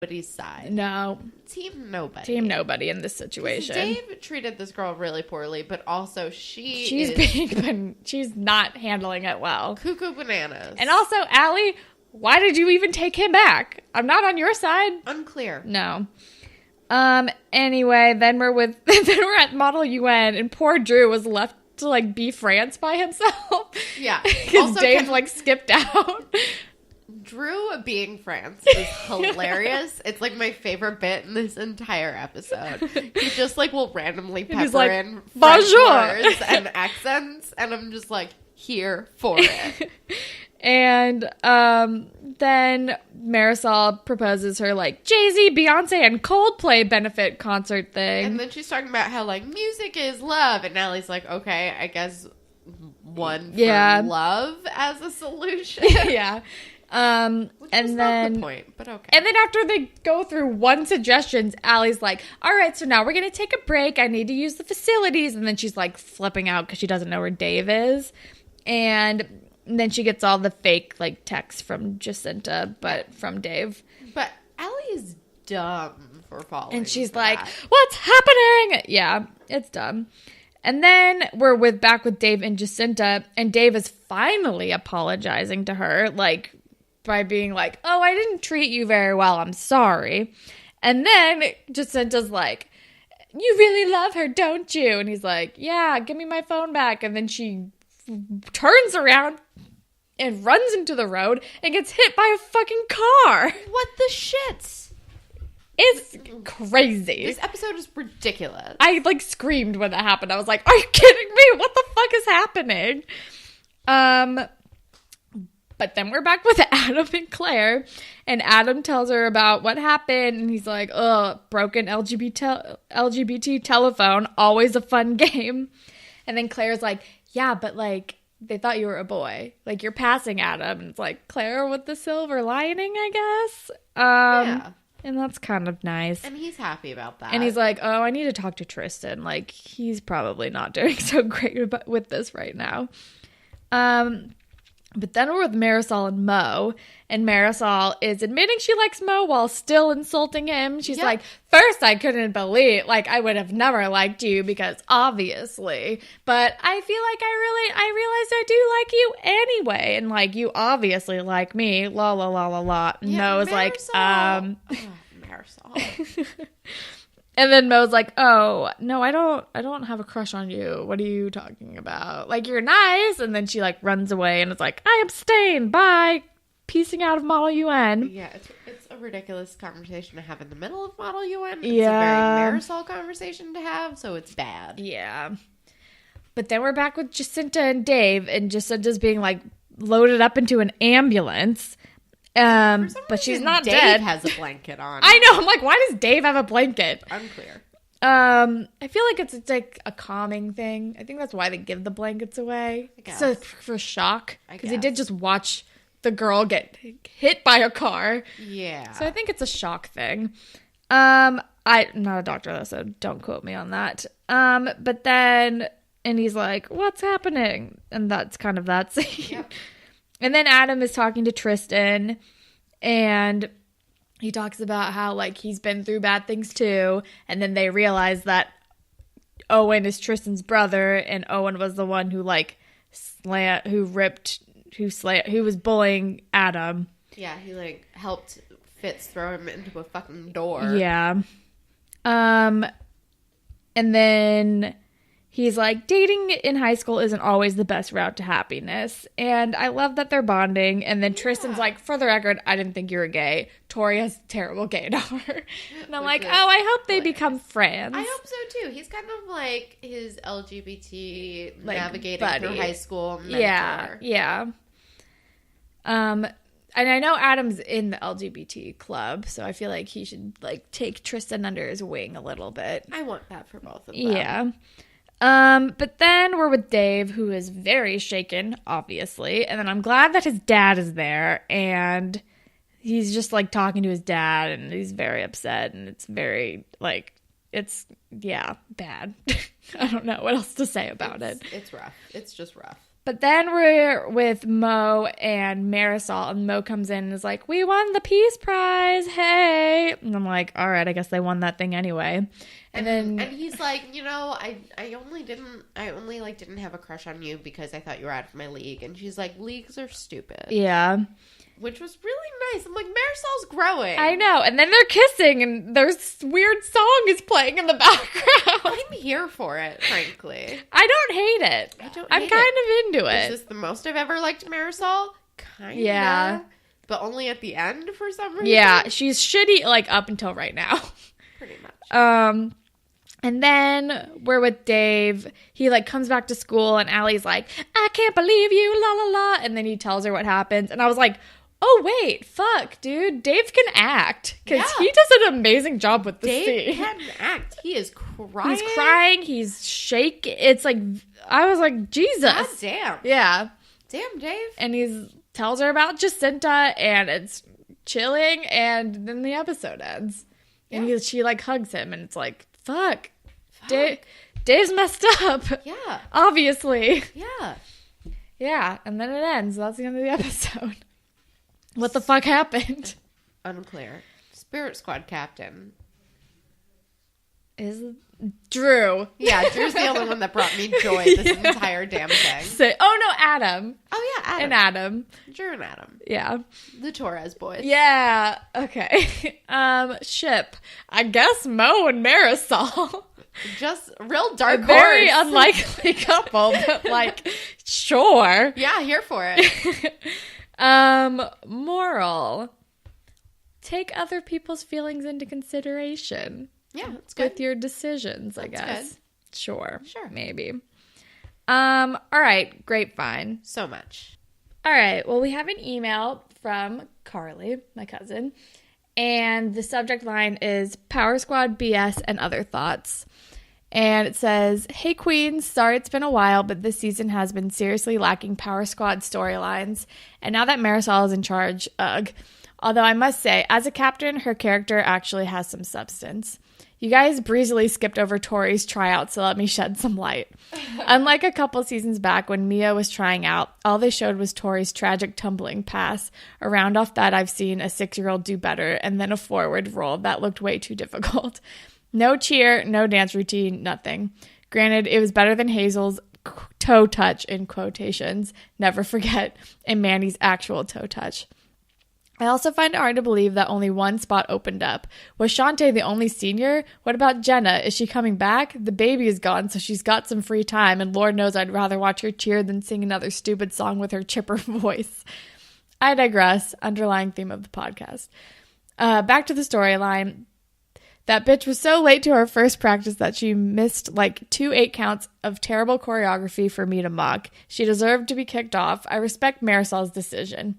nobody's side. No. Team nobody. Team nobody in this situation. Dave treated this girl really poorly, but also she's not handling it well. Cuckoo bananas. And also, Allie, why did you even take him back? I'm not on your side. Unclear. No. Anyway, then we're at Model UN, and poor Drew was left to, like, be France by himself. Yeah. Because Dave, like, skipped out. Drew being France is hilarious. It's, like, my favorite bit in this entire episode. He just, like, will randomly pepper in French words and accents, and I'm just, like, here for it. And then Marisol proposes her, like, Jay-Z, Beyonce, and Coldplay benefit concert thing. And then she's talking about how, like, music is love. And Allie's like, okay, I guess one for love as a solution. Yeah. Which and was then not the point, but okay. And then after they go through one suggestions, Allie's like, all right, so now we're going to take a break. I need to use the facilities. And then she's, like, flipping out because she doesn't know where Dave is. And then she gets all the fake, like, texts from Jacinta, but from Dave. But Allie is dumb for falling. And she's like, what's happening? Yeah, it's dumb. And then we're back with Dave and Jacinta, and Dave is finally apologizing to her, like, by being like, oh, I didn't treat you very well. I'm sorry. And then Jacinta's like, you really love her, don't you? And he's like, yeah, give me my phone back. And then she turns around and runs into the road and gets hit by a fucking car. What the shit? It's crazy. This episode is ridiculous. I, like, screamed when that happened. I was like, are you kidding me? What the fuck is happening? But then we're back with Adam and Claire, and Adam tells her about what happened, and he's like, ugh, broken LGBT telephone, always a fun game. And then Claire's like, yeah, but, like, they thought you were a boy. Like, you're passing Adam. And it's like, Claire with the silver lining, I guess. Yeah. And that's kind of nice. And he's happy about that. And he's like, oh, I need to talk to Tristan. Like, he's probably not doing so great with this right now. But then we're with Marisol and Mo, and Marisol is admitting she likes Mo while still insulting him. She's like, first I couldn't believe, like, I would have never liked you because obviously, but I feel like I realized I do like you anyway, and, like, you obviously like me, la la la la la. Yeah, Mo's Marisol. like, Marisol. And then Mo's like, oh, no, I don't have a crush on you. What are you talking about? Like, you're nice. And then she, like, runs away and it's like, I abstain. Bye. Piecing out of Model UN. Yeah, it's a ridiculous conversation to have in the middle of Model UN. It's yeah. a very Marisol conversation to have, so it's bad. Yeah. But then we're back with Jacinta and Dave, and Jacinta's being, like, loaded up into an ambulance. But she's not Dave dead. Dave has a blanket on. I know. I'm like, why does Dave have a blanket? Unclear. I feel like it's like a calming thing. I think that's why they give the blankets away. I guess. So for shock. Because they did just watch the girl get hit by a car. Yeah. So I think it's a shock thing. I'm not a doctor though, so don't quote me on that. But then, and he's like, what's happening? And that's kind of that scene. Yep. And then Adam is talking to Tristan, and he talks about how, like, he's been through bad things too. And then they realize that Owen is Tristan's brother, and Owen was the one who, like, who was bullying Adam. Yeah, he, like, helped Fitz throw him into a fucking door. Yeah. And then he's like, dating in high school isn't always the best route to happiness. And I love that they're bonding. And then Tristan's like, for the record, I didn't think you were gay. Tori has terrible gaydar. And I'm like, oh, I hope they become friends. I hope so, too. He's kind of like his LGBT, like, navigating buddy. through high school mentor. Yeah. And I know Adam's in the LGBT club, so I feel like he should, like, take Tristan under his wing a little bit. I want that for both of them. Yeah. But then we're with Dave, who is very shaken, obviously. And then I'm glad that his dad is there, and he's just, like, talking to his dad, and he's very upset, and it's very, like, bad. I don't know what else to say about it. It's rough. It's just rough. But then we're with Mo and Marisol, and Mo comes in and is like, we won the Peace Prize, hey. And I'm like, all right, I guess they won that thing anyway. And he's like, I only didn't have a crush on you because I thought you were out of my league. And she's like, leagues are stupid. Yeah. Which was really nice. I'm like, Marisol's growing. I know. And then they're kissing and there's weird song is playing in the background. I'm here for it, frankly. I don't hate it. I'm kind of into it. Is this the most I've ever liked Marisol? Kinda. Yeah. But only at the end for some reason. Yeah, she's shitty like up until right now. Pretty much. And then we're with Dave. He like comes back to school and Allie's like, I can't believe you, la la la. And then he tells her what happens. And I was like, oh, wait, fuck, dude. Dave can act. Because he does an amazing job with the scene. Dave can act. He is crying. He's crying. He's shaking. It's like, I was like, Jesus. God damn. Yeah. Damn, Dave. And he tells her about Jacinta and it's chilling. And then the episode ends. Yeah. And she like hugs him and it's like, fuck. Dave's messed up. Yeah. Obviously. Yeah. Yeah. And then it ends. That's the end of the episode. What the fuck happened? Unclear. Spirit Squad captain is Drew. Yeah, Drew's the only one that brought me joy this entire damn thing. Oh no, Adam. Oh yeah, Adam. And Adam. Drew and Adam. Yeah. The Torres boys. Yeah. Okay. Ship. I guess Mo and Marisol. Just real dark horse. Very unlikely couple, but like, sure. Yeah, here for it. Moral. Take other people's feelings into consideration. Yeah, that's good. With your decisions, I guess. Good. Sure. Maybe. All right, grapevine. So much. All right, well, we have an email from Carly, my cousin, and the subject line is Power Squad BS and other thoughts. And it says, hey, Queens, sorry it's been a while, but this season has been seriously lacking Power Squad storylines. And now that Marisol is in charge, ugh. Although I must say, as a captain, her character actually has some substance. You guys breezily skipped over Tori's tryout, so let me shed some light. Unlike a couple seasons back when Mia was trying out, all they showed was Tori's tragic tumbling pass. Around off that, I've seen a 6-year-old do better, and then a forward roll that looked way too difficult. No cheer, no dance routine, nothing. Granted, it was better than Hazel's toe touch in quotations. Never forget. And Mandy's actual toe touch. I also find it hard to believe that only one spot opened up. Was Shantae the only senior? What about Jenna? Is she coming back? The baby is gone, so she's got some free time, and Lord knows I'd rather watch her cheer than sing another stupid song with her chipper voice. I digress. Underlying theme of the podcast. Back to the storyline. That bitch was so late to our first practice that she missed like 2 8 counts of terrible choreography for me to mock. She deserved to be kicked off. I respect Marisol's decision.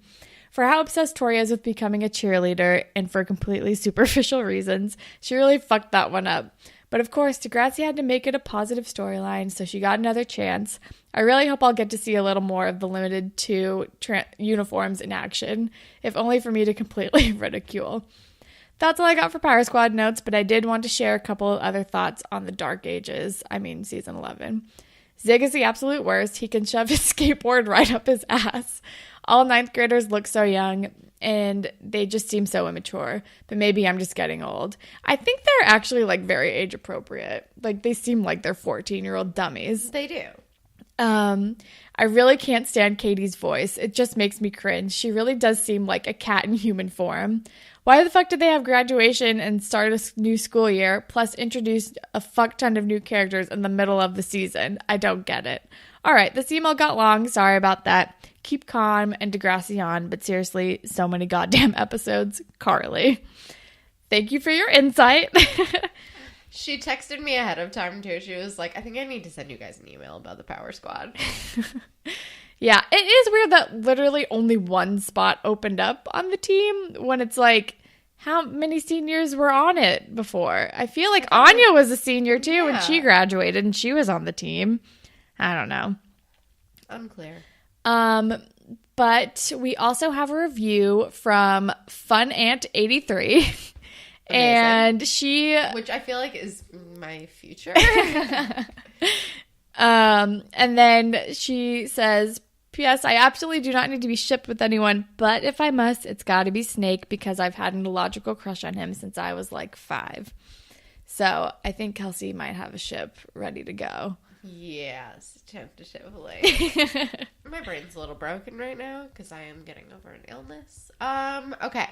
For how obsessed Tori is with becoming a cheerleader, and for completely superficial reasons, she really fucked that one up. But of course, Degrassi had to make it a positive storyline, so she got another chance. I really hope I'll get to see a little more of the limited 2 uniforms in action, if only for me to completely ridicule. That's all I got for Power Squad notes, but I did want to share a couple of other thoughts on the Dark Ages. Season 11. Zig is the absolute worst. He can shove his skateboard right up his ass. All 9th graders look so young, and they just seem so immature. But maybe I'm just getting old. I think they're actually, like, very age-appropriate. Like, they seem like they're 14-year-old dummies. They do. I really can't stand Katie's voice. It just makes me cringe. She really does seem like a cat in human form. Why the fuck did they have graduation and start a new school year, plus introduce a fuck ton of new characters in the middle of the season? I don't get it. All right, this email got long. Sorry about that. Keep calm and Degrassi on, but seriously, so many goddamn episodes. Carly. Thank you for your insight. She texted me ahead of time, too. She was like, I think I need to send you guys an email about the Power Squad. Yeah, it is weird that literally only one spot opened up on the team when it's like, how many seniors were on it before? I feel like Anya was a senior too when she graduated and she was on the team. I don't know. Unclear. But we also have a review from Fun Aunt 83. And she... Which I feel like is my future. And then she says, P.S. I absolutely do not need to be shipped with anyone, but if I must, it's got to be Snake because I've had an illogical crush on him since I was like 5. So I think Kelsey might have a ship ready to go. Yes, tentatively. My brain's a little broken right now because I am getting over an illness. Okay.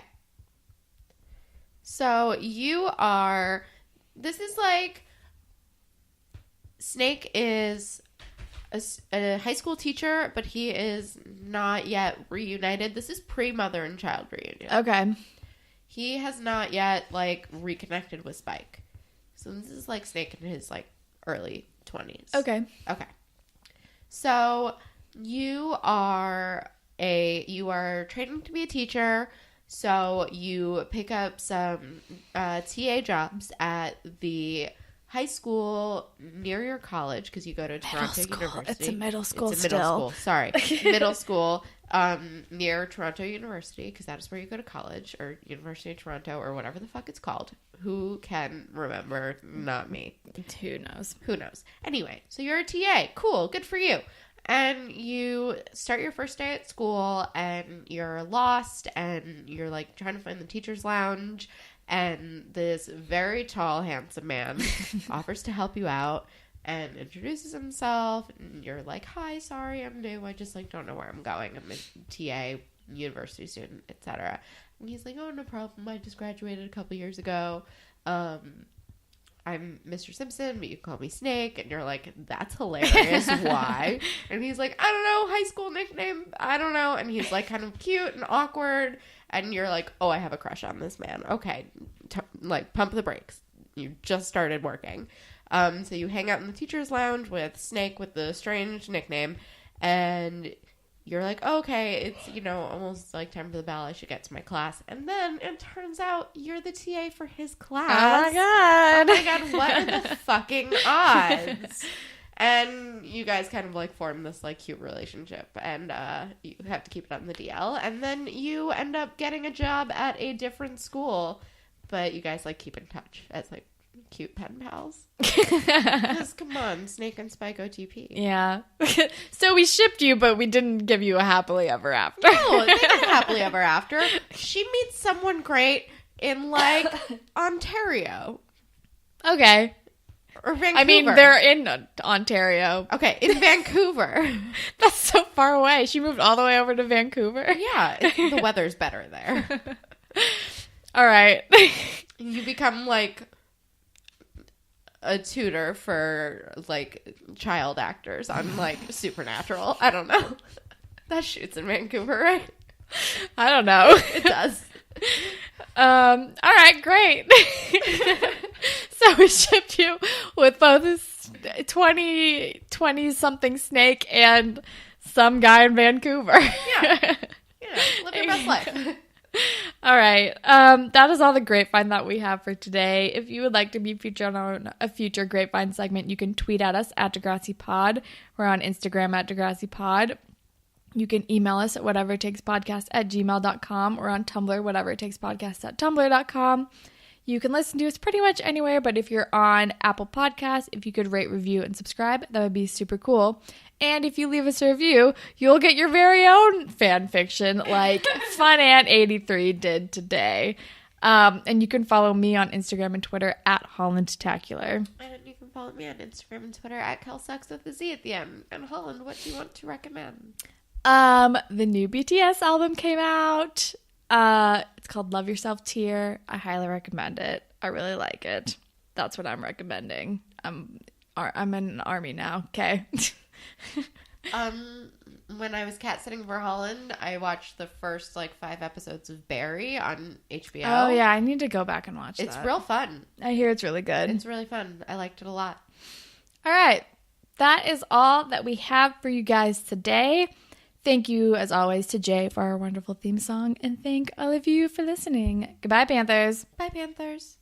So this is like, Snake is a high school teacher, but he is not yet reunited. This is pre-mother and child reunion. Okay. He has not yet, like, reconnected with Spike. So this is, like, Snake in his, like, early 20s. Okay. So you are training to be a teacher. So you pick up some TA jobs at the high school near your college because you go to Toronto University. It's a middle school It's a middle school. Sorry. Middle school near Toronto University because that is where you go to college, or University of Toronto, or whatever the fuck it's called. Who can remember? Not me. Who knows? Anyway, so you're a TA. Cool. Good for you. And you start your first day at school and you're lost and you're like trying to find the teacher's lounge. And this very tall, handsome man offers to help you out and introduces himself. And you're like, hi, sorry, I'm new. I just like don't know where I'm going. I'm a TA, university student, etc. And he's like, oh, no problem. I just graduated a couple years ago. I'm Mr. Simpson, but you call me Snake. And you're like, that's hilarious. Why? And he's like, I don't know, high school nickname. I don't know. And he's like kind of cute and awkward. And you're like, oh, I have a crush on this man. Okay. Like, pump the brakes. You just started working. So you hang out in the teacher's lounge with Snake with the strange nickname. And you're like, oh, okay, it's, almost like time for the bell. I should get to my class. And then it turns out you're the TA for his class. Oh, my God, what are the fucking odds? And you guys kind of, like, form this, like, cute relationship. And you have to keep it on the DL. And then you end up getting a job at a different school. But you guys, like, keep in touch as, like, cute pen pals. Because, come on, Snake and Spike OTP. Yeah. So we shipped you, but we didn't give you a happily ever after. No, they didn't happily ever after. She meets someone great in, like, Ontario. Okay. Or Vancouver. I mean, they're in Ontario. Okay, in Vancouver. That's so far away. She moved all the way over to Vancouver. Yeah, the weather's better there. All right. You become, like, a tutor for, like, child actors on, like, Supernatural. I don't know. That shoots in Vancouver, right? I don't know. It does. All right, great. So we shipped you with both this 20-something Snake and some guy in Vancouver. Yeah, live your best life. All right. That is all the Grapevine that we have for today. If you would like to be featured on a future Grapevine segment, you can tweet at us at DegrassiPod. We're on Instagram at DegrassiPod. You can email us at whateveritakespodcast@gmail.com or on Tumblr, whateveritakespodcast@tumblr.com. You can listen to us pretty much anywhere, but if you're on Apple Podcasts, if you could rate, review, and subscribe, that would be super cool. And if you leave us a review, you'll get your very own fan fiction like FunAnt83 did today. And you can follow me on Instagram and Twitter at HollandTacular. And you can follow me on Instagram and Twitter at KelSucks with the Z at the end. And Holland, what do you want to recommend? The new BTS album came out. It's called Love Yourself Tear. I highly recommend it. I really like it. That's what I'm recommending. I'm in an army now. Okay. When I was cat sitting for Holland, I watched the first 5 episodes of Barry on HBO. Oh yeah, I need to go back and watch that. It's real fun. I hear it's really good. It's really fun. I liked it a lot. All right. That is all that we have for you guys today. Thank you, as always, to Jay for our wonderful theme song, and thank all of you for listening. Goodbye, Panthers. Bye, Panthers.